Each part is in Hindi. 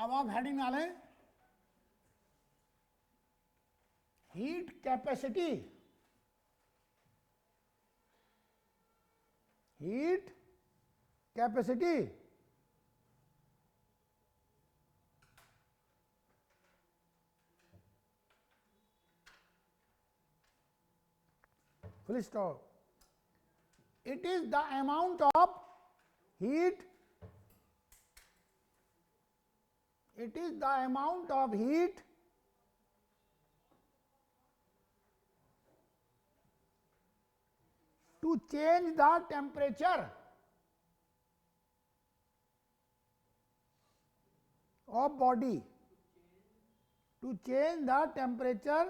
अब आप हेडिंग डालें heat capacity, heat capacity full stop. It is the amount of heat, it is the amount of heat to change the temperature of body, to change the temperature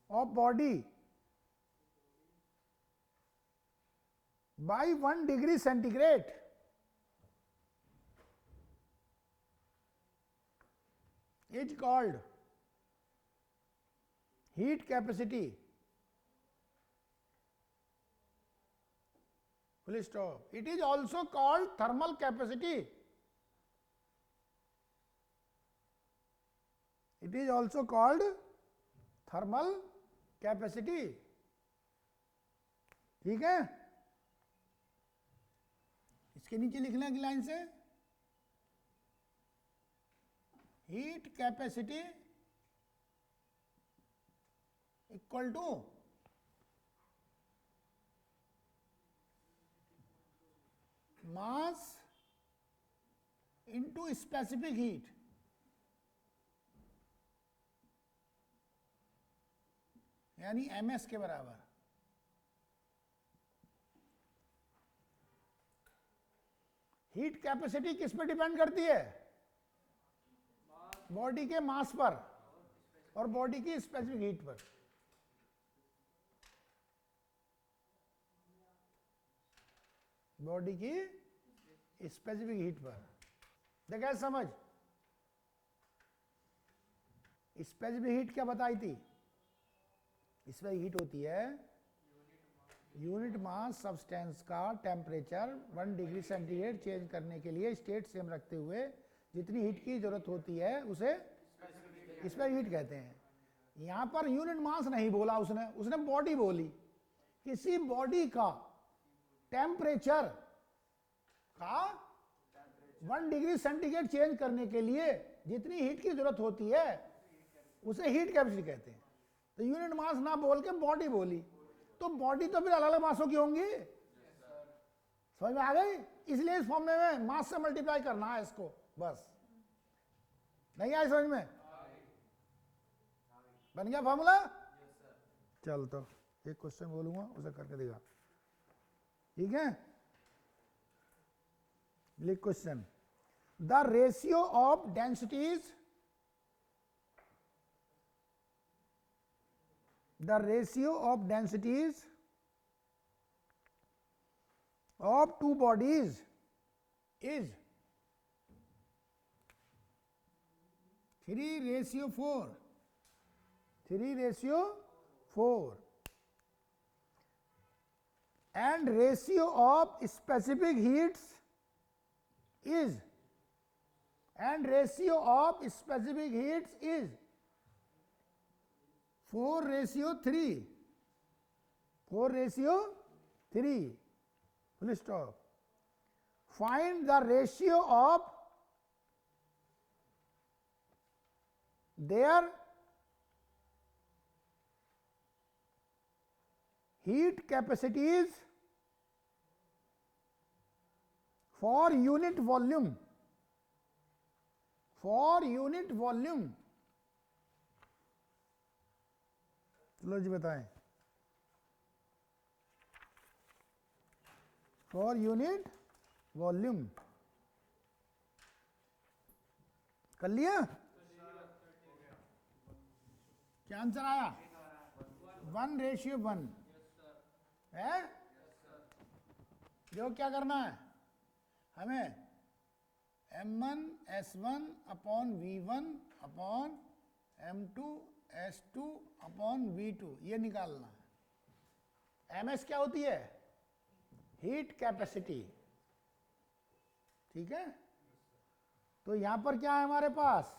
of body by 1 degree centigrade is called heat capacity. Full stop. It is also called thermal capacity. It is also called thermal capacity. ठीक है, इसके नीचे लिखना है लाइन से heat capacity equal to mass into specific heat. यानी एमएस के बराबर। हीट कैपेसिटी किस पर डिपेंड करती है? बॉडी के मास पर और बॉडी की स्पेसिफिक हीट पर। बॉडी की स्पेसिफिक हीट पर। देखा समझ? स्पेसिफिक हीट क्या बताई थी? स्पेसिफिक हीट होती है यूनिट मास सब्सटेंस का टेम्परेचर 1 डिग्री सेंटीग्रेड चेंज करने के लिए स्टेट सेम रखते हुए जितनी हीट की जरूरत होती है उसे स्पेसिफिक हीट कहते हैं। यहां पर यूनिट मास नहीं बोला उसने, उसने बॉडी बोली। किसी बॉडी का टेम्परेचर का 1 डिग्री सेंटीग्रेड चेंज करने के लिए जितनी हीट की जरूरत होती है उसे हीट कैपेसिटी कहते हैं। तो यूनिट मास ना बोल के बॉडी बोली, तो बॉडी तो फिर अलग अलग मासों की होंगी। समझ में आ गई? इसलिए इस फॉर्मूले में मास से मल्टीप्लाई करना है इसको, बस। नहीं आई समझ में? बन गया फॉर्मूला? चल तो एक क्वेश्चन बोलूंगा उसे करके दिखा, ठीक है? लिख question. The ratio of densities, the ratio of densities of two bodies is 3:4, 3:4, and ratio of specific heats is, and ratio of specific heats is 4:3, 4:3, full stop. Find the ratio of their heat capacities for unit volume, for unit volume। चलो जी बताएं। फॉर यूनिट वॉल्यूम कर लिया? क्या आंसर आया? 1:1 है। जो क्या करना है हमें? m1 s1 upon v1 upon m2 S2 upon V2 ये निकालना है। MS क्या होती है? हीट कैपेसिटी, ठीक है? तो यहां पर क्या है हमारे पास,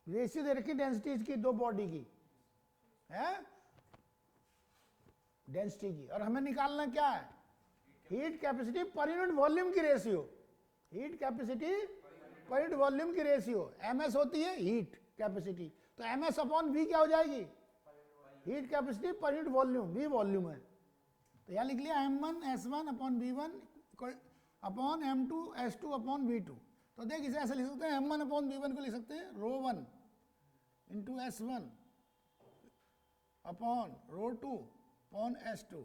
रेशियो दे रखी डेंसिटीज की, दो बॉडी की है, डेंसिटी की, और हमें निकालना क्या है, हीट कैपेसिटी पर यूनिट वॉल्यूम की रेशियो, हीट कैपेसिटी पर यूनिट वॉल्यूम की रेशियो, एमएस होती है हीट कैपेसिटी, तो एमएस अपॉन वी क्या हो जाएगी, हीट कैपेसिटी पर यूनिट वॉल्यूम, वी वॉल्यूम है, तो यहां लिख लिया m1 s1 upon v1 upon m2 s2 upon v2। तो देख इसे ऐसे लिख सकते हैं, m1 अपॉन v1 को लिख सकते हैं ρ1 into s1 upon ρ2 upon s2।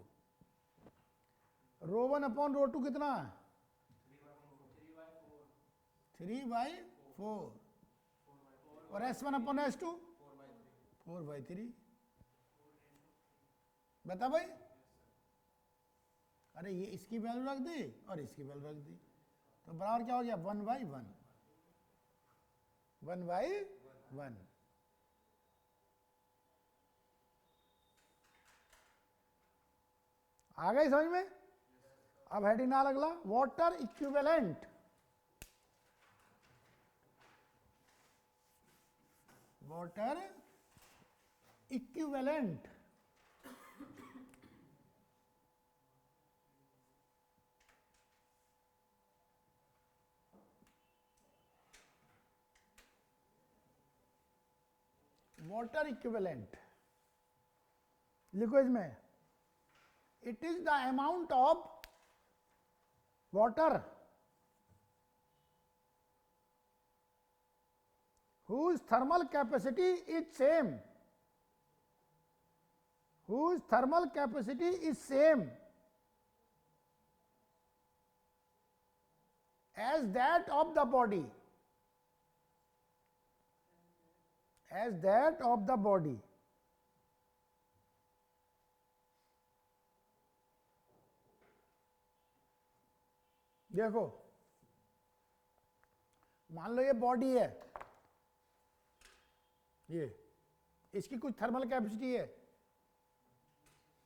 ρ1 upon ρ2 कितना है, 3/4, और s1 अपॉन s2 4/3। बता भाई, अरे ये इसकी वैल्यू रख दी और इसकी वैल्यू रख दी, तो बराबर क्या हो गया, 1/1, 1/1। आ गई समझ में। अब हेडिंग ना अगला, water equivalent, water equivalent, water equivalent लिखो इसमें, it is the amount of water whose thermal capacity is same, whose thermal capacity is same as that of the body, as that of the body, देखो मान लो ये बॉडी है, ये इसकी कुछ थर्मल कैपेसिटी है,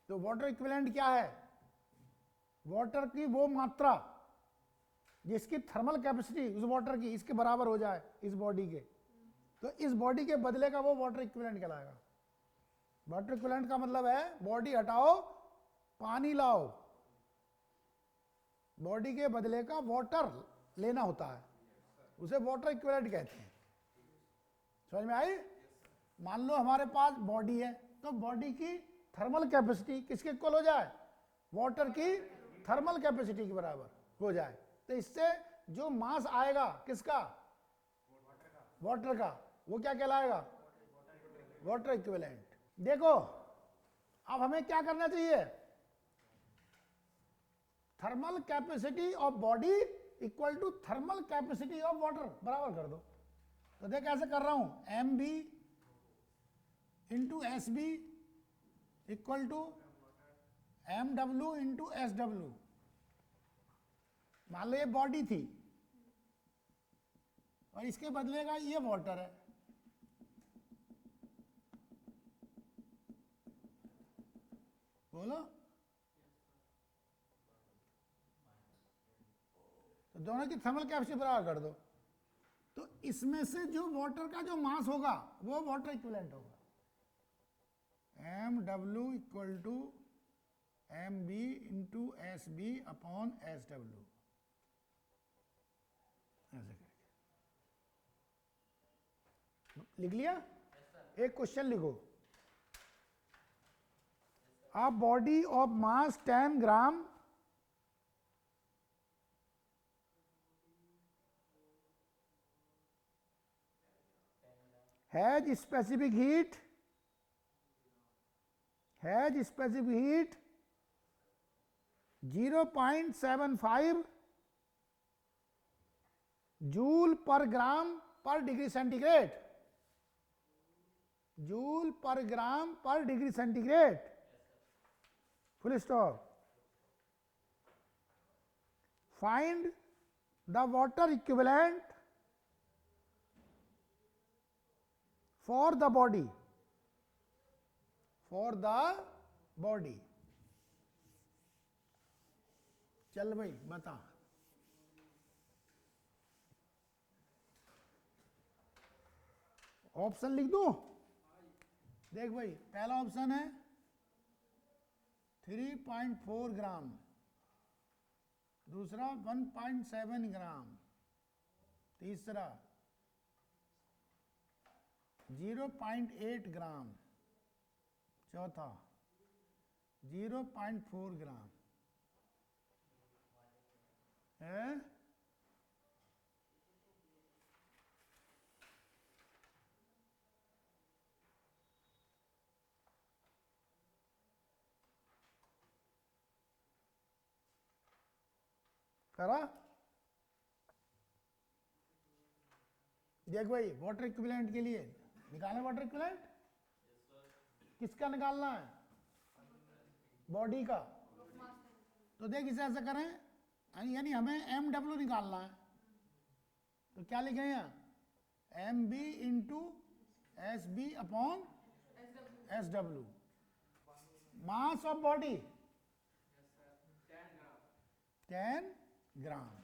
तो वाटर इक्विवेलेंट क्या है, वाटर की वो मात्रा जिसकी थर्मल कैपेसिटी उस वाटर की इसके बराबर हो जाए इस बॉडी के, तो इस बॉडी के बदले का वो वाटर इक्विवेलेंट कहलाएगा। वाटर इक्विवेलेंट का मतलब है बॉडी हटाओ पानी लाओ, बॉडी के बदले का वाटर लेना होता है, उसे वाटर इक्विवेलेंट कहते हैं। समझ में आई। मान लो हमारे पास बॉडी है, तो बॉडी की थर्मल कैपेसिटी किसके इक्वल हो जाए, वाटर की थर्मल कैपेसिटी के बराबर हो जाए, तो इससे जो मास आएगा किसका, वाटर का, वो क्या कहलाएगा, वाटर इक्विवेलेंट। देखो अब हमें क्या करना चाहिए, thermal capacity of body equal to thermal capacity of water बराबर कर दो। तो देख ऐसे कर रहा हूं, M B into S B equal to M W into S W. मान लो ये बॉडी थी और इसके बदले का ये वाटर है, बोलो, तो दोनों की थर्मल कैपेसिटी बराबर कर दो, तो इसमें से जो वाटर का जो मास होगा वो वाटर इक्विवेलेंट होगा, M W equal to M B into S B upon S W, ऐसे करके लिख लिया। एक क्वेश्चन लिखो, a body of mass 10 gram has specific heat 0.75 joule पर ग्राम पर डिग्री सेंटीग्रेड, जूल पर ग्राम पर degree centigrade, full stop. Find the water equivalent for the body, for the body. चल भाई बता, ऑप्शन लिख दूं? देख भाई, पहला ऑप्शन है 3.4 ग्राम, दूसरा 1.7 ग्राम, तीसरा 0.8 ग्राम, चौथा 0.4 ग्राम है। करा? देख भाई, वाटर इक्विवेलेंट के लिए निकालना, वाटर इक्विवेलेंट किसका निकालना है? बॉडी का। तो देख इसे ऐसा करें, यानी हमें MW निकालना है, तो क्या लिखें यहाँ? MB into SB upon SW। Mass of body 10 gram.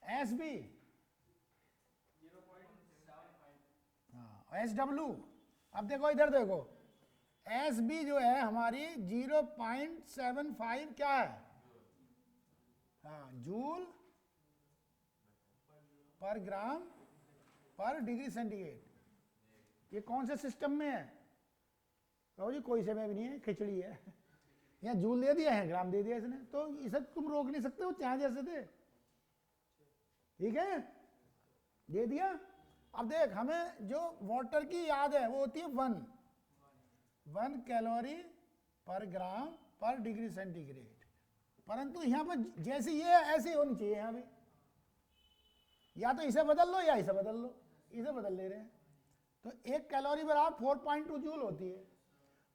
SB, हाँ, SW, अब देखो इधर देखो, SB जो है हमारी 0.75 क्या है? हाँ, जूल पर ग्राम पर डिग्री सेंटीग्रेड। ये कौन से सिस्टम में है? कहो जी कोई से में भी नहीं है, खिचड़ी है। यहाँ जूल दे दिया है, ग्राम दे दिया इसने, तो इसे तुम रोक नहीं सकते, वो चाहे जैसे थे। ठीक है, दे दिया। अब देख, हमें जो वाटर की याद है वो होती है 1 कैलोरी पर ग्राम पर डिग्री सेंटीग्रेड, परंतु यहाँ पर जैसे ये ऐसे होनी चाहिए। यहाँ भी या तो इसे बदल लो या इसे बदल लो, इसे बदल ले रहे हैं, तो 1 कैलोरी बराबर 4.2 जूल होती है,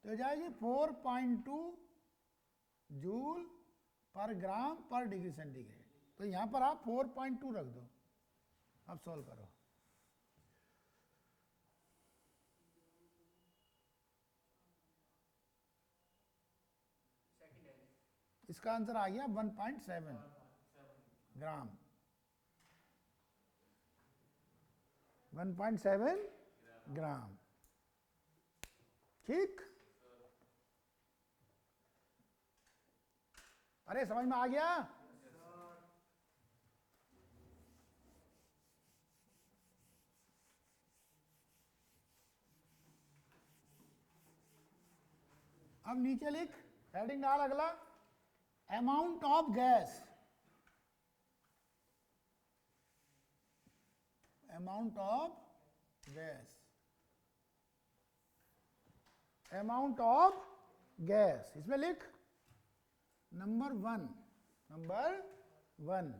तो जाएगी 4.2 जूल पर ग्राम पर डिग्री सेंटीग्रेड। तो यहाँ पर आप 4.2 रख दो। अब सॉल्व करो। इसका आंसर आ गया 1.7 ग्राम। 1.7 ग्राम। ठीक, अरे समझ में आ गया? अब नीचे लिख, हेडिंग डाल अगला, amount of gas, amount of gas, amount of gas. इसमें लिख number 1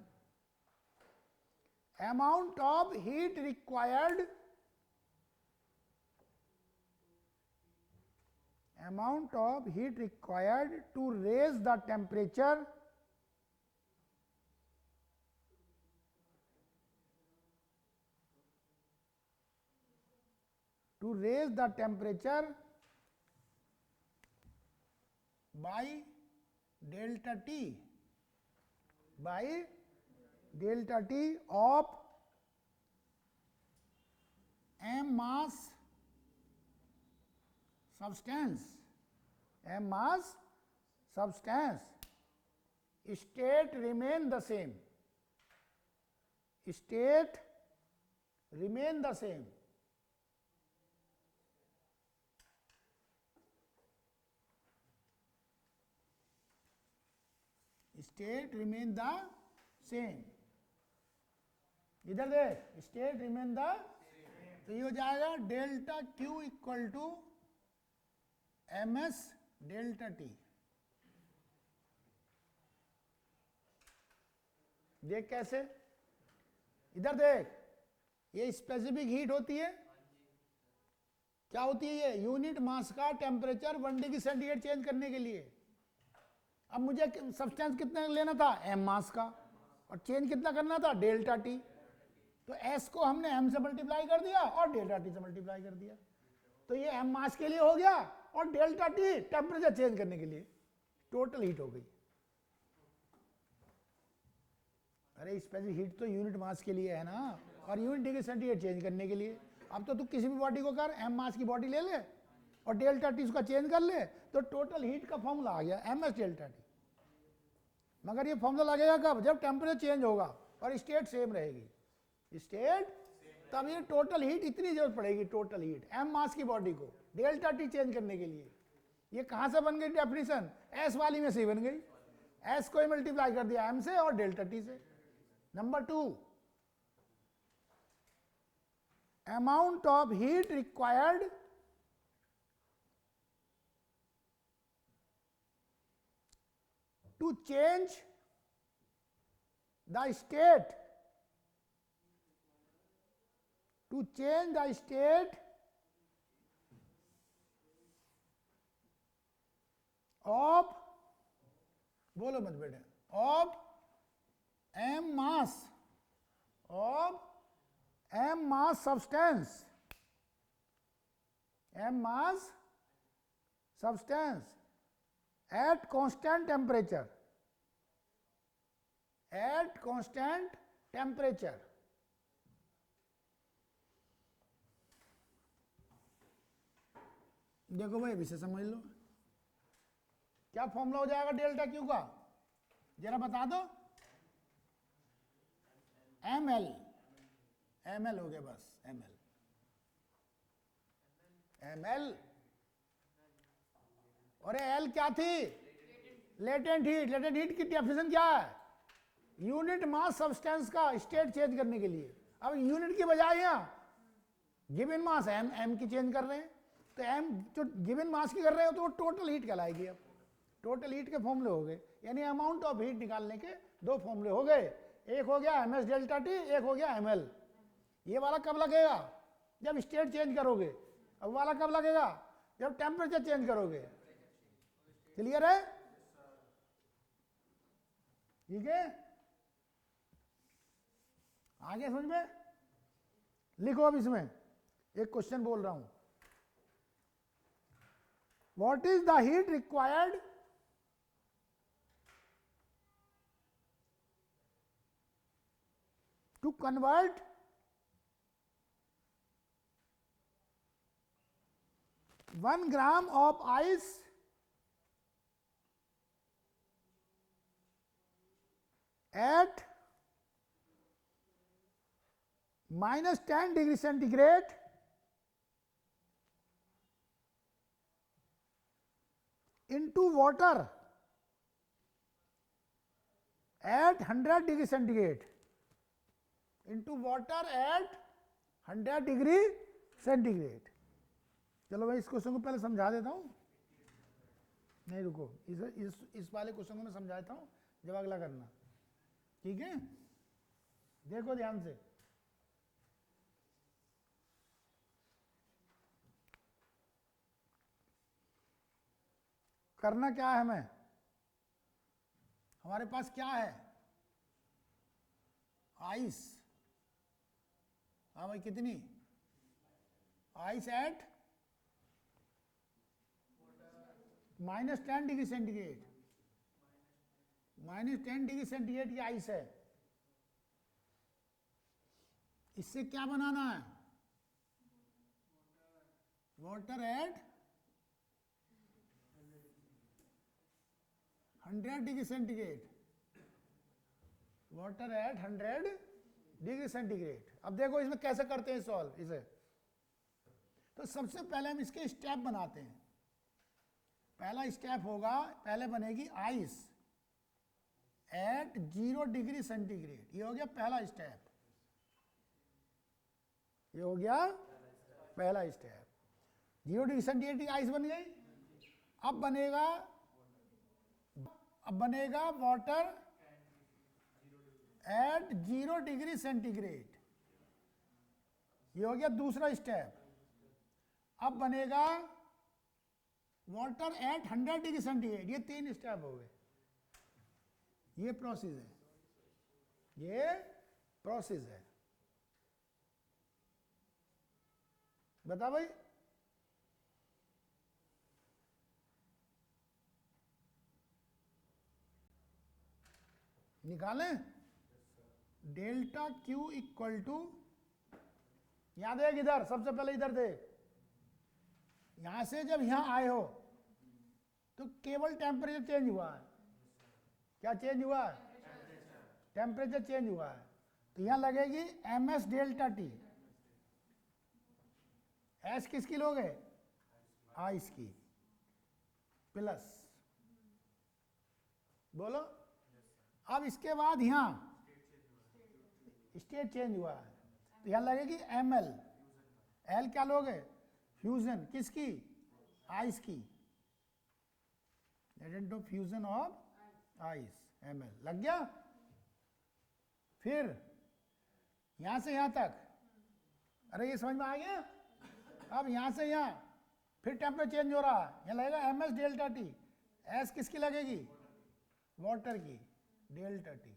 amount of heat required, amount of heat required to raise the temperature by delta T of m mass substance, state remain the same, इधर देख, स्टेट रिमेन द, तो ये हो जाएगा delta Q equal to MS delta T। देख कैसे, इधर देख, ये स्पेसिफिक हीट होती है, क्या होती है ये? यूनिट मास का टेम्परेचर 1 डिग्री सेंटीग्रेड चेंज करने के लिए। अब मुझे सब्सटेंस कितना लेना था? m मास का, और चेंज कितना करना था? Delta T। तो S को हमने m से मल्टीप्लाई कर दिया और डेल्टा T से मल्टीप्लाई कर दिया, तो ये m मास के लिए हो गया और डेल्टा T टेम्परेचर चेंज करने के लिए, टोटल हीट हो गई। अरे स्पेसिफिक हीट तो यूनिट मास के लिए है ना, और यूनिट डिग्री सेंटीग्रेड चेंज करने के लिए। अब तो तू किसी भी बॉडी को कर, m मास की बॉडी ले ले और डेल्टा टी उसका चेंज कर ले, तो टोटल हीट का फॉर्मूला आ गया ms डेल्टा टी। मगर ये फॉर्मूला लगेगा कब? जब टेम्परेचर चेंज होगा और स्टेट सेम रहेगी, स्टेट, तब ये टोटल हीट इतनी जरूरत पड़ेगी, टोटल हीट m मास की बॉडी को डेल्टा टी चेंज करने के लिए। ये कहां से बन गई डेफिनेशन? s वाली में से ही बन गई, s को ही मल्टीप्लाई कर दिया m से और डेल्टा टी से। Number 2, amount of heat required to change the state, of, बोलो मत बेटे, of m mass substance, at constant temperature, देखो भाई, इसे समझ लो, क्या फॉर्मूला हो जाएगा डेल्टा क्यू का? जरा बता दो। ml हो गया बस, ml। और L क्या थी? लेटेंट हीट की डेफिनेशन क्या है? यूनिट मास सब्सटेंस का स्टेट चेंज करने के लिए। अब यूनिट की बजाय यहाँ गिवन मास m की चेंज कर रहे हैं, तो m जो गिवन मास की कर रहे हो तो वो टोटल हीट कहलाएगी। अब टोटल हीट के फॉर्मूले हो गए, यानी अमाउंट ऑफ हीट निकालने के दो फॉर्मूले हो गए। एक हो गया ms डेल्टा टी, एक हो गया ml। ये वाला कब लगेगा? जब स्टेट चेंज करोगे। अब वाला कब लगेगा? जब टेम्परेचर चेंज करोगे। क्लियर है? ठीक है, आगे समझ में? लिखो अब इसमें एक क्वेश्चन बोल रहा हूं। What is the heat required to convert one gram of ice at minus 10 degree centigrade into water at 100 degree centigrade, into water at 100 degree centigrade. चलो मैं इस क्वेश्चन को पहले समझा देता हूँ। नहीं रुको, इस वाले क्वेश्चन को मैं समझाता हूँ, जब अगला करना। ठीक है, देखो ध्यान से। करना क्या है हमें? हमारे पास क्या है? आइस। हाँ भाई, कितनी? Ice eight minus 10 degree centigrade, -10 degree centigrade की आइस है। इससे क्या बनाना है? Water at 100 degree centigrade, water at 100 degree centigrade. अब देखो इसमें कैसे करते हैं सॉल्व इसे। तो सबसे पहले हम इसके स्टेप बनाते हैं। पहला स्टेप होगा, पहले बनेगी आइस एट 0 डिग्री सेंटीग्रेड। ये हो गया पहला स्टेप, ये हो गया पहला स्टेप। 0 डिग्री सेंटीग्रेड की आइस बन गई। अब बनेगा वाटर एट 0 डिग्री सेंटीग्रेड। ये हो गया दूसरा स्टेप। अब बनेगा वाटर एट 100 डिग्री सेंटीग्रेड। ये 3 स्टेप हो गए। ये प्रोसेस है, ये प्रोसेस है। बता भाई, निकालें। डेल्टा क्यू इक्वल टू, यहां देख, इधर सबसे पहले इधर देख, यहां से जब यहां आए हो तो केवल टेम्परेचर चेंज हुआ है। क्या चेंज हुआ है? टेम्परेचर चेंज हुआ है। तो यहां लगेगी ms डेल्टा टी। एस किसकी लोगे? आइस की, प्लस, बोलो। अब इसके बाद यहां स्टेट चेंज हुआ है, तो यहां लगेगी ml। एल क्या लोगे? फ्यूजन किसकी? आइस की, agent of fusion of ice, ml। लग गया? फिर यहां से यहां तक, अरे ये समझ में आ गया? अब यहां से यहां फिर टेम्परेचर चेंज हो रहा है, यहां लगेगा ms डेल्टा टी। एस किसकी लगेगी? वाटर की, डेल्टा टी।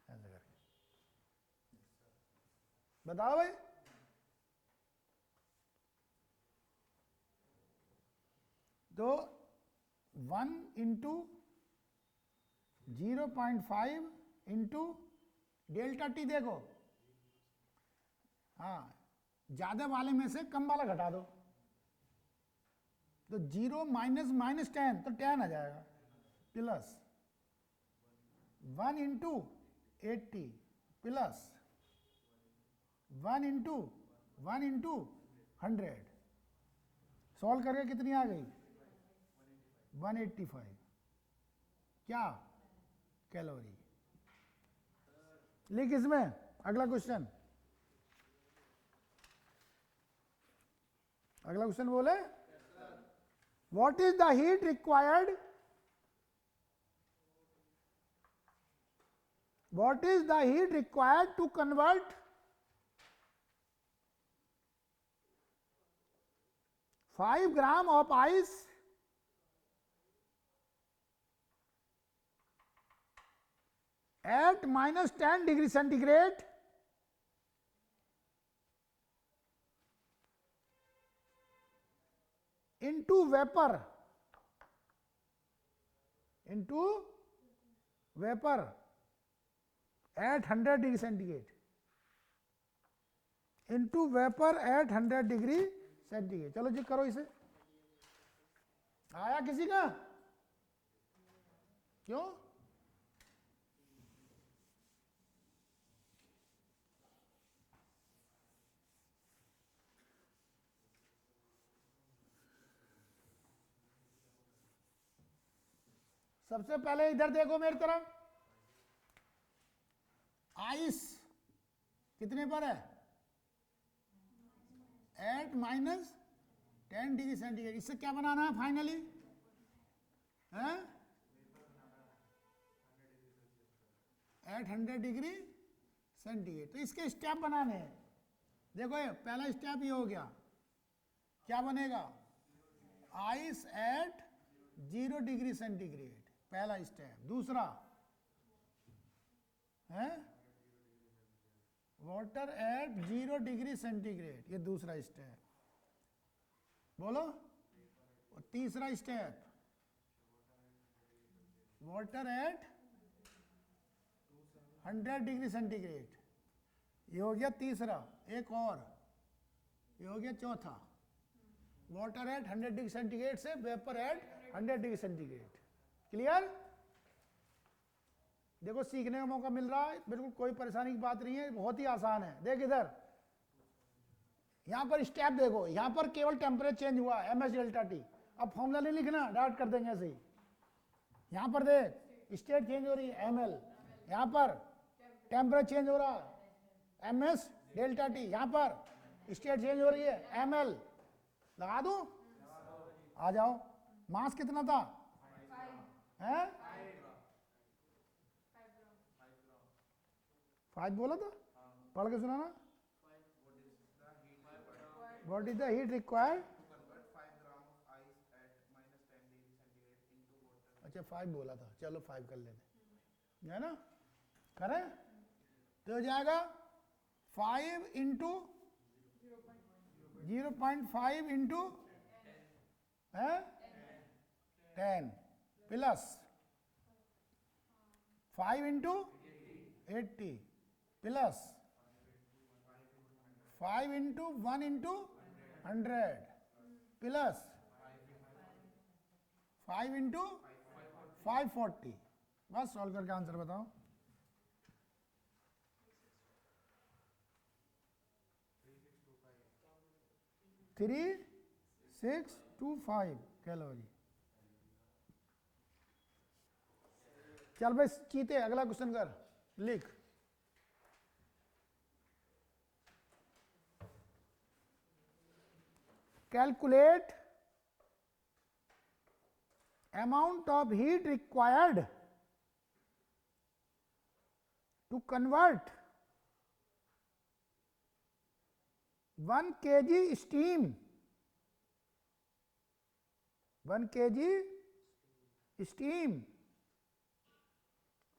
ऐसे करके बताओ भाई। तो 1 इंटू 0.5 इंटू डेल्टा टी, देखो, हाँ, ज्यादा वाले में से कम वाला घटा दो, तो 0 माइनस माइनस 10, तो 10 आ जाएगा, plus 1 into 80 plus 1 into 100। Solve करके कितनी आ गई? 185 क्या कैलोरी। लिख इसमें अगला क्वेश्चन। अगला क्वेश्चन बोले, what is the heat required, what is the heat required to convert 5 gram of ice at minus 10 degree centigrade into vapor at 100 degree centigrade, into vapor at 100 degree centigrade। चलो जी करो इसे। आया किसी का? क्यों? सबसे पहले इधर देखो मेरी तरफ, आइस कितने पर है? At minus 10 degree centigrade. इससे क्या बनाना है फाइनली? Eight 100 degree centigrade. तो इसके स्टेप बनाने हैं। देखो ये पहला स्टेप ये हो गया, क्या बनेगा? आइस एट 0 डिग्री सेंटीग्रेड, पहला स्टेप। दूसरा है वाटर एट 0 डिग्री सेंटीग्रेड, ये दूसरा स्टेप। बोलो। और तीसरा step water at 100 degree centigrade, ये हो गया तीसरा। एक और, ये हो गया चौथा, वाटर एट 100 डिग्री सेंटीग्रेड से vapour eight 100 degree centigrade. Clear? देखो सीखने का मौका मिल रहा है, बिल्कुल कोई परेशानी की बात नहीं है, बहुत ही आसान है। देख इधर, यहां पर स्टेप देखो, यहां पर केवल टेम्परेचर चेंज हुआ ms डेल्टा टी। अब फॉर्मूला नहीं लिखना, डायरेक्ट कर देंगे ऐसे ही। यहां पर देख स्टेट चेंज हो रही है ml, यहां पर टेम्परेचर चेंज हो रहा है ms डेल्टा टी, यहां पर स्टेट चेंज हो रही है ml। लगा दूं? आ जाओ। मास कितना था? हैं? 5 बोला था, पढ़ के सुनाना। What is the heat required? अच्छा 5 बोला था, चलो 5 कर लेते, है ना? करें तो हो जाएगा 5 into 0.5 into 10 plus 5 into 80 plus 5 into 1 into 100 plus 5 into 540। बस सॉल्व करके आंसर बताओ। 3625 कैलोरी। चल भाई चीते, अगला क्वेश्चन कर, लिख। Calculate amount of heat required to convert 1 kg steam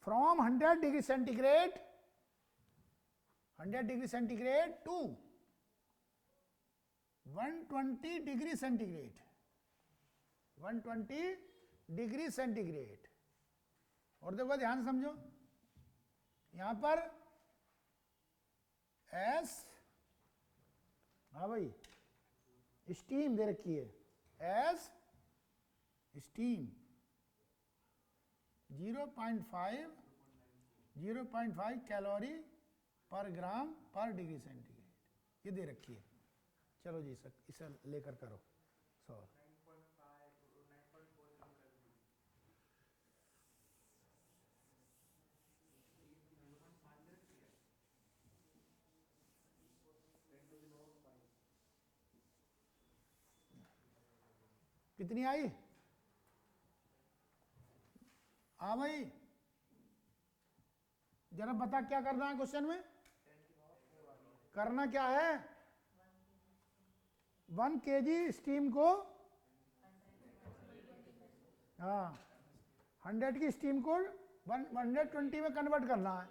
from 100 degree centigrade to 120 degree centigrade। 120 degree centigrade. और देखो ध्यान समझो, यहां पर एस, हाँ भाई, स्टीम दे रखी है, एस स्टीम 0.5 कैलोरी पर ग्राम पर डिग्री सेंटीग्रेड, ये दे रखी है। चलो जी सर, इसे लेकर करो सॉल्व। कितनी आई? हाँ भाई, जरा बता क्या करना है क्वेश्चन में। करना क्या है? 1 kg स्टीम को, हाँ 100 की स्टीम को 120 में कन्वर्ट करना है।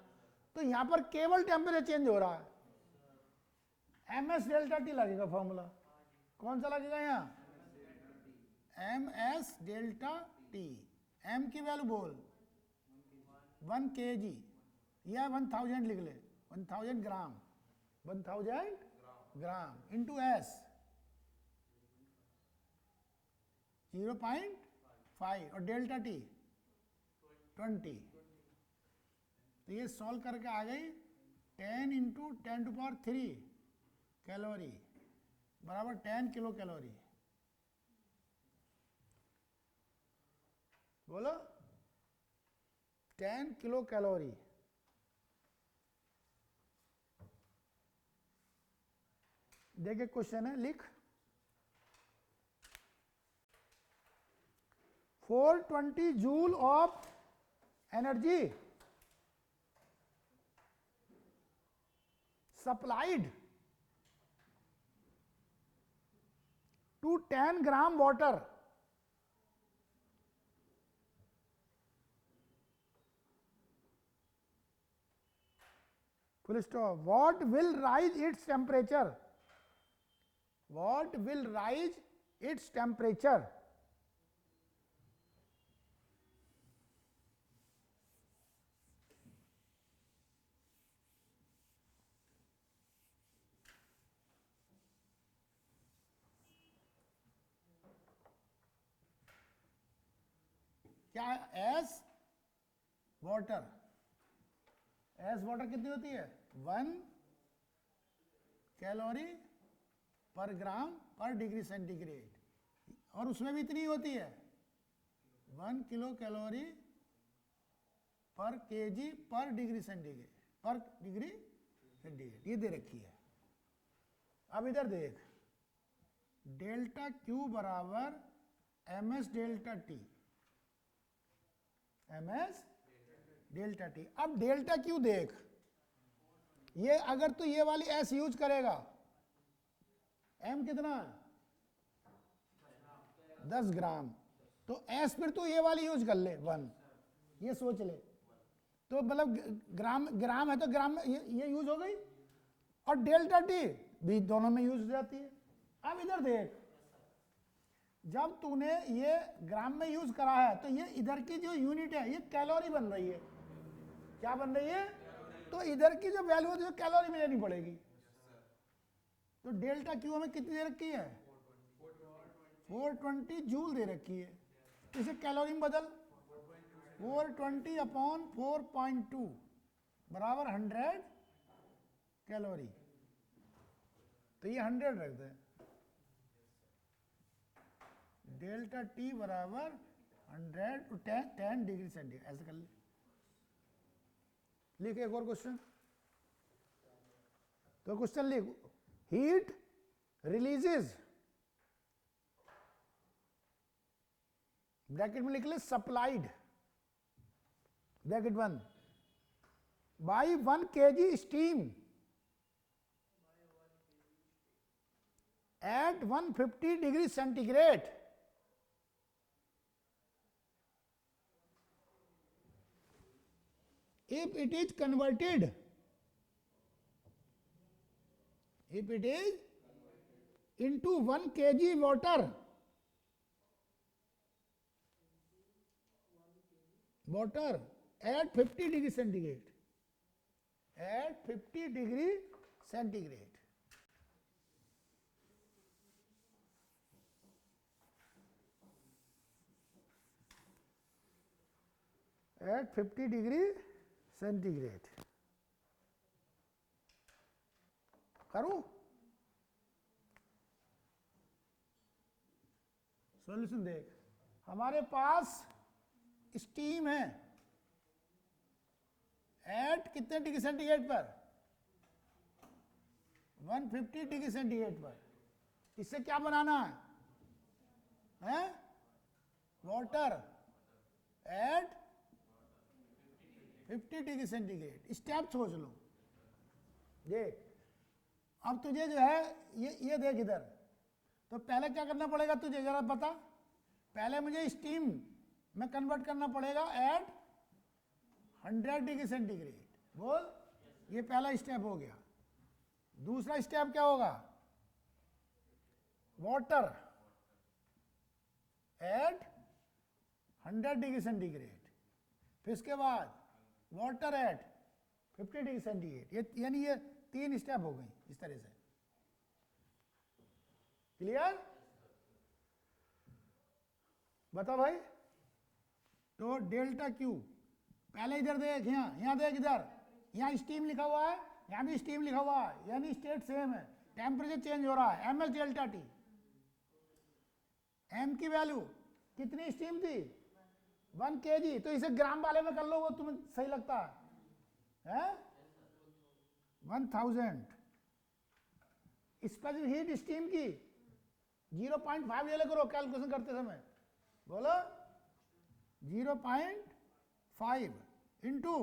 तो यहां पर केवल टेम्परेचर चेंज हो रहा है, ms डेल्टा टी लगेगा फॉर्मूला। कौन सा लगेगा यहाँ? ms delta T. m की वैल्यू बोल, 1 kg या 1000 लिख ले, 1000 ग्राम, 1000 ग्राम इंटू s 0.5 और डेल्टा टी 20। तो ये सॉल्व करके आ गई 10 इंटू 10⁻³ कैलोरी बराबर 10 किलो कैलोरी। बोलो 10 किलो कैलोरी। देखिए क्वेश्चन है, लिख। 420 joule of energy supplied to 10 gram water full stop। What will rise its temperature? What will rise its temperature? क्या है? एस वाटर, एस वाटर कितनी होती है? 1 कैलोरी पर ग्राम पर डिग्री सेंटीग्रेड, और उसमें भी इतनी होती है 1 किलो कैलोरी पर केजी पर डिग्री सेंटीग्रेड, पर डिग्री सेंटीग्रेड, ये दे रखी है। अब इधर देख, डेल्टा क्यू बराबर ms delta T, ms delta T. अब डेल्टा क्यू देख, ये अगर तू ये वाली s यूज करेगा, m कितना है? 10 ग्राम, तो s फिर तू ये वाली यूज कर ले 1, ये सोच ले। तो मतलब ग्राम है तो ग्राम में ये यूज हो गई, और डेल्टा टी भी दोनों में यूज हो जाती है। अब इधर देख, जब तूने ये ग्राम में यूज करा है तो ये इधर की जो यूनिट है ये कैलोरी बन रही है। क्या बन रही है? तो इधर की जो वैल्यू है तो कैलोरी में लेनी पड़ेगी। तो डेल्टा क्यू हमें कितनी दे रखी है? 420 जूल दे रखी है। तो इसे कैलोरी में बदल, 420 अपॉन 4.2 बराबर 100 कैलोरी। तो ये 100 रख दें। डेल्टा टी बराबर 100 टू 10 डिग्री सेंटीग्रेड, ऐसे कर ले। लिख एक और क्वेश्चन। तो क्वेश्चन लिख, हीट रिलीजेस, ब्रैकेट में लिख ले supplied, bracket 1, by 1 kg steam at 150 degree centigrade if it is converted into 1 kg water at 50 degree centigrade, at 50 degree centigrade, at 50 degree centigrade। करूं? सॉल्यूशन देख, हमारे पास स्टीम है एट कितने डिग्री सेंटीग्रेड पर? 150 डिग्री सेंटीग्रेड पर। इससे क्या बनाना है? Water at 50 degree centigrade. Step सोच लो। देख, अब तुझे जो है ये देख इधर, तो पहले क्या करना पड़ेगा तुझे जरा बता। पहले मुझे स्टीम में कन्वर्ट करना पड़ेगा एट 100 डिग्री सेंटीग्रेड। बोल, ये पहला स्टेप हो गया। दूसरा स्टेप क्या होगा? Water at 100 degree centigrade. फिर इसके बाद वाटर एट 50 डिग्री सेंटीग्रेड। यानी ये 3 स्टेप हो गई इस तरह से। क्लियर? बता भाई। तो डेल्टा क्यू पहले इधर देख, यहां देख, इधर यहां स्टीम लिखा हुआ है, यहां भी स्टीम लिखा हुआ है, यानी स्टेट सेम है, टेम्परेचर चेंज हो रहा है। एमएस डेल्टा टी, एम की वैल्यू कितनी स्टीम थी? 1 kg। तो इसे ग्राम वाले में कर लो, वो तुम्हें सही लगता है? 1000। स्पेसिफिक हीट स्टीम की 0.5 ले करो कैलकुलेशन करते समय। बोलो 0.5 इंटू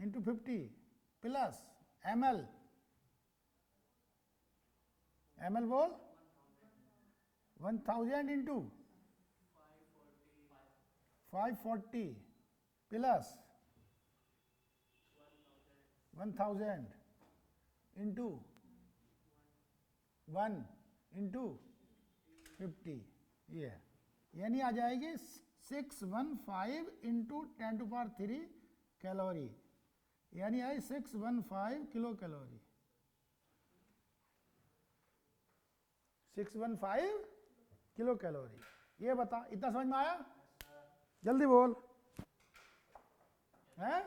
इंटू 50 प्लस ml बोल 1000 इंटू 540 प्लस 1000 इंटू 1 इंटू 50, ये यानी आ जाएगी 615 इंटू 10⁻³ कैलोरी, यानी आई 615 किलो कैलोरी। 615 kilo calorie. ये बता, इतना समझ में आया? जल्दी बोल। हैं?